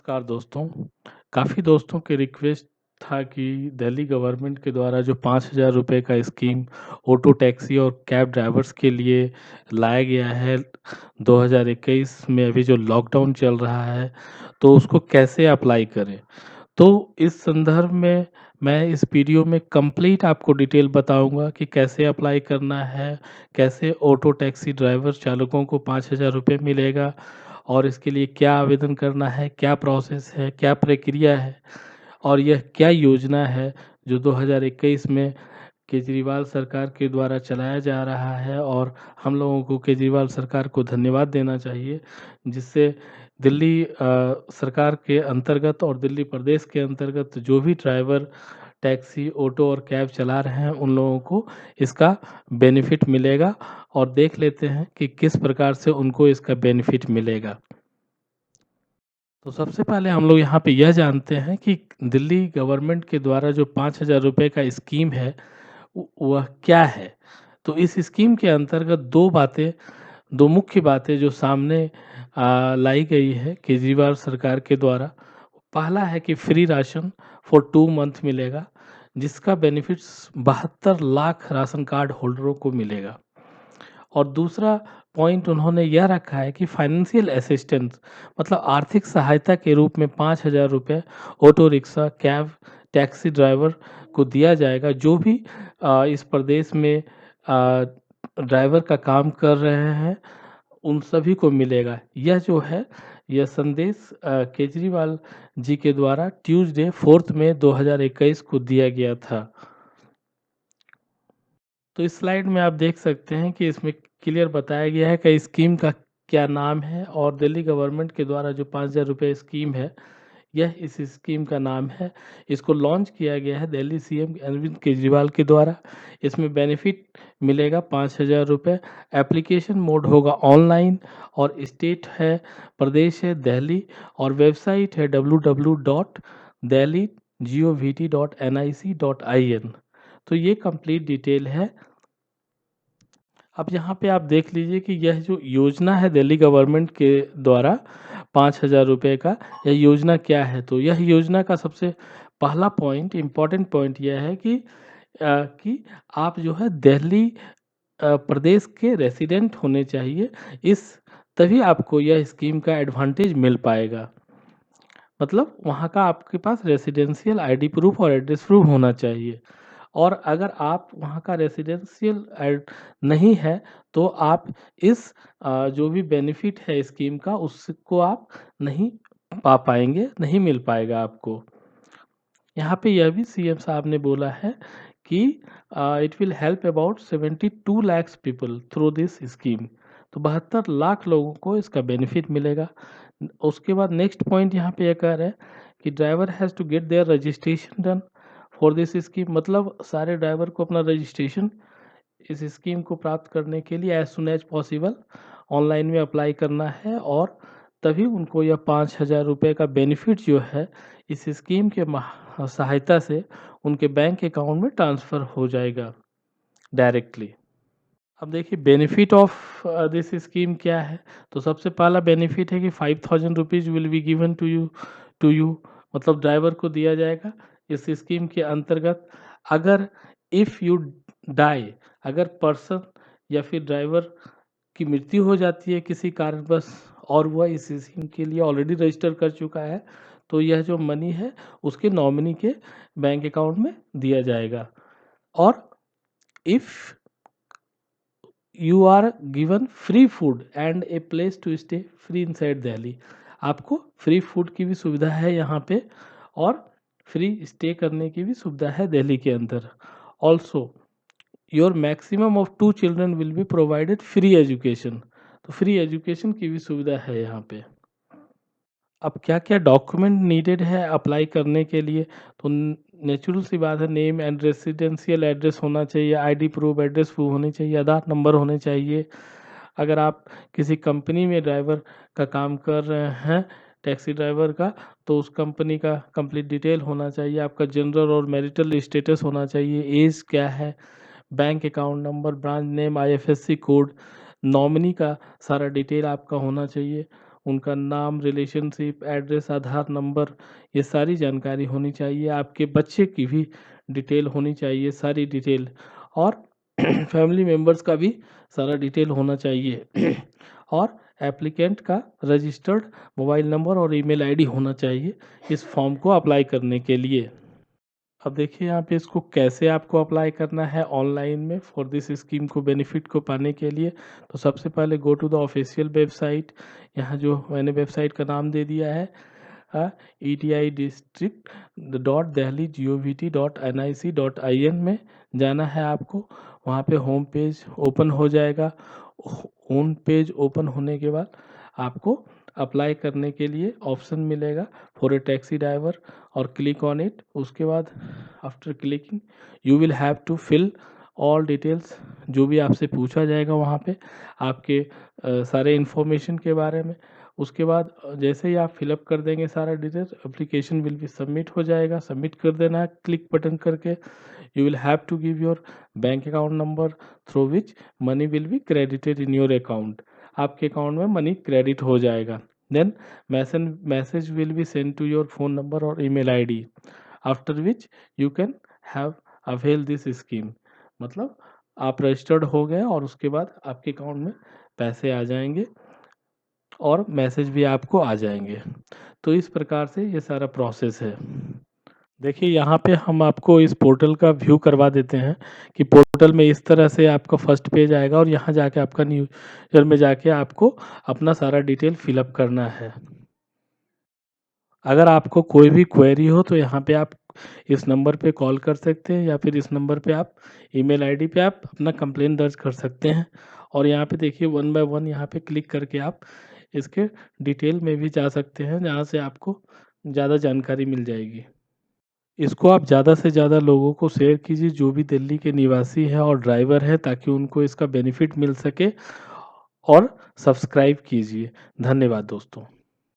नमस्कार दोस्तों। काफ़ी दोस्तों की रिक्वेस्ट था कि दिल्ली गवर्नमेंट के द्वारा जो 5,000 रुपए का स्कीम ऑटो टैक्सी और कैब ड्राइवर्स के लिए लाया गया है 2021 में, अभी जो लॉकडाउन चल रहा है, तो उसको कैसे अप्लाई करें? तो इस संदर्भ में मैं इस वीडियो में कंप्लीट आपको डिटेल बताऊँगा कि कैसे अप्लाई करना है, कैसे ऑटो टैक्सी ड्राइवर चालकों को 5,000 रुपए मिलेगा और इसके लिए क्या आवेदन करना है, क्या प्रोसेस है, क्या प्रक्रिया है और यह क्या योजना है जो 2021 में केजरीवाल सरकार के द्वारा चलाया जा रहा है। और हम लोगों को केजरीवाल सरकार को धन्यवाद देना चाहिए, जिससे दिल्ली सरकार के अंतर्गत और दिल्ली प्रदेश के अंतर्गत जो भी ड्राइवर टैक्सी, ऑटो और कैब चला रहे हैं, उन लोगों को इसका बेनिफिट मिलेगा। और देख लेते हैं कि किस प्रकार से उनको इसका बेनिफिट मिलेगा। तो सबसे पहले हम लोग यहाँ पे यह जानते हैं कि दिल्ली गवर्नमेंट के द्वारा जो 5,000 रुपए का स्कीम है, वह क्या है? तो इस स्कीम के अंतर्गत 2 मुख्य बातें जो सामने लाई गई है केजरीवाल सरकार के द्वारा। पहला है कि फ्री राशन फॉर 2 मंथ मिलेगा, जिसका बेनिफिट्स 72 लाख राशन कार्ड होल्डरों को मिलेगा। और दूसरा पॉइंट उन्होंने यह रखा है कि फाइनेंशियल असिस्टेंस, मतलब आर्थिक सहायता के रूप में 5,000 रुपये auto rickshaw, cab, taxi driver को दिया जाएगा, जो भी इस प्रदेश में ड्राइवर का काम कर रहे हैं, उन सभी को मिलेगा। यह जो है, यह संदेश केजरीवाल जी के द्वारा ट्यूसडे 4 मई 2021 को दिया गया था। तो इस स्लाइड में आप देख सकते हैं कि इसमें क्लियर बताया गया है कि स्कीम का क्या नाम है और दिल्ली गवर्नमेंट के द्वारा जो 5,000 रुपये स्कीम है, यह इस स्कीम का नाम है। इसको लॉन्च किया गया है दिल्ली सीएम अरविंद केजरीवाल के द्वारा। इसमें बेनिफिट मिलेगा 5,000 रुपये। एप्लीकेशन मोड होगा ऑनलाइन और स्टेट है, प्रदेश है दिल्ली और वेबसाइट है www.delhi.govt.nic.in। तो ये कंप्लीट डिटेल है। अब यहाँ पे आप देख लीजिए कि यह जो योजना है दिल्ली गवर्नमेंट के द्वारा 5,000 रुपये का, यह योजना क्या है? तो यह योजना का सबसे पहला पॉइंट, इम्पॉर्टेंट पॉइंट यह है कि आप जो है दिल्ली प्रदेश के रेसिडेंट होने चाहिए। इस तभी आपको यह स्कीम का एडवांटेज मिल पाएगा। मतलब वहाँ का आपके पास रेसिडेंशियल आईडी प्रूफ और एड्रेस प्रूफ होना चाहिए। और अगर आप वहाँ का रेसिडेंशियल एड नहीं है, तो आप इस जो भी बेनिफिट है स्कीम का, उसको आप नहीं पा पाएंगे, नहीं मिल पाएगा आपको। यहाँ पे यह भी सीएम साहब ने बोला है कि it will help about 72 lakhs people through this scheme. तो 72 लाख लोगों को इसका बेनिफिट मिलेगा। उसके बाद नेक्स्ट पॉइंट यहाँ पे यह कह रहे हैं कि driver has to get their registration done for this scheme. मतलब सारे ड्राइवर को अपना रजिस्ट्रेशन इस स्कीम को प्राप्त करने के लिए as soon as possible online में अप्लाई करना है, और तभी उनको यह 5,000 रुपये का बेनिफिट जो है इस स्कीम के सहायता से उनके बैंक अकाउंट में ट्रांसफ़र हो जाएगा डायरेक्टली। अब देखिए बेनिफिट ऑफ दिस स्कीम क्या है। तो सबसे पहला बेनिफिट है कि 5,000 rupees will be given to you, मतलब ड्राइवर को दिया जाएगा इस स्कीम के अंतर्गत। अगर इफ़ यू डाई, अगर पर्सन या फिर ड्राइवर की मृत्यु हो जाती है किसी कारणवश और वह इस स्कीम के लिए ऑलरेडी रजिस्टर कर चुका है, तो यह जो मनी है उसके नॉमिनी के बैंक अकाउंट में दिया जाएगा। और if you are given free food and a place to stay free inside Delhi, आपको फ्री फूड की भी सुविधा है यहाँ पे और फ्री स्टे करने की भी सुविधा है दिल्ली के अंदर। Also your maximum of 2 children will be provided free education. तो फ्री एजुकेशन की भी सुविधा है यहाँ पे। अब क्या-क्या डॉक्यूमेंट नीडेड है अप्लाई करने के लिए? तो नेचुरल सी बात है, नेम एंड रेसिडेंशियल एड्रेस होना चाहिए, आईडी प्रूफ, एड्रेस प्रूफ होनी चाहिए, आधार नंबर होने चाहिए। अगर आप किसी कंपनी में ड्राइवर का काम कर रहे हैं, टैक्सी ड्राइवर का, तो उस कंपनी का कंप्लीट डिटेल होना चाहिए। आपका जनरल और मैरिटल स्टेटस होना चाहिए, एज क्या है, bank account number, branch name, IFSC code, nominee का सारा डिटेल आपका होना चाहिए। उनका नाम, रिलेशनशिप, एड्रेस, आधार नंबर, ये सारी जानकारी होनी चाहिए। आपके बच्चे की भी डिटेल होनी चाहिए, सारी डिटेल, और फैमिली मेम्बर्स का भी सारा डिटेल होना चाहिए। और एप्लीकेंट का रजिस्टर्ड मोबाइल नंबर और ईमेल आईडी होना चाहिए इस फॉर्म को अप्लाई करने के लिए। अब देखिए यहाँ पे इसको कैसे आपको अप्लाई करना है ऑनलाइन में फॉर दिस स्कीम को बेनिफिट को पाने के लिए। तो सबसे पहले go to the official website. यहाँ जो मैंने वेबसाइट का नाम दे दिया है eti district.delhi.gov.nic.in में जाना है आपको। वहाँ पे होम पेज ओपन हो जाएगा। होम पेज ओपन होने के बाद आपको अप्लाई करने के लिए ऑप्शन मिलेगा फॉर ए टैक्सी ड्राइवर, और क्लिक ऑन इट। उसके बाद after clicking you will have to fill all details, जो भी आपसे पूछा जाएगा वहाँ पे आपके सारे इन्फॉर्मेशन के बारे में। उसके बाद जैसे ही आप फिलअप कर देंगे सारा detail, application will be submit हो जाएगा। सबमिट कर देना है क्लिक बटन करके। You will have to give your bank account number through which money will be credited in your account. आपके अकाउंट में मनी क्रेडिट हो जाएगा। Then message will be send to your phone number और email ID, after which you can have avail this scheme. मतलब आप registered हो गए और उसके बाद आपके अकाउंट में पैसे आ जाएंगे और मैसेज भी आपको आ जाएंगे। तो इस प्रकार से ये सारा प्रोसेस है। देखिए यहाँ पे हम आपको इस पोर्टल का व्यू करवा देते हैं कि पोर्टल में इस तरह से आपका फर्स्ट पेज आएगा और यहाँ जाके आपका न्यू ईयर में जाके आपको अपना सारा डिटेल फिलअप करना है। अगर आपको कोई भी क्वेरी हो तो यहाँ पे आप इस नंबर पे कॉल कर सकते हैं, या फिर इस नंबर पे आप ईमेल आईडी पे आप अपना कंप्लेन दर्ज कर सकते हैं। और यहाँ पे देखिए वन बाय वन यहाँ पे क्लिक करके आप इसके डिटेल में भी जा सकते हैं, जहाँ से आपको ज़्यादा जानकारी मिल जाएगी। इसको आप ज़्यादा से ज़्यादा लोगों को शेयर कीजिए जो भी दिल्ली के निवासी हैं और ड्राइवर हैं, ताकि उनको इसका बेनिफिट मिल सके। और सब्सक्राइब कीजिए। धन्यवाद दोस्तों।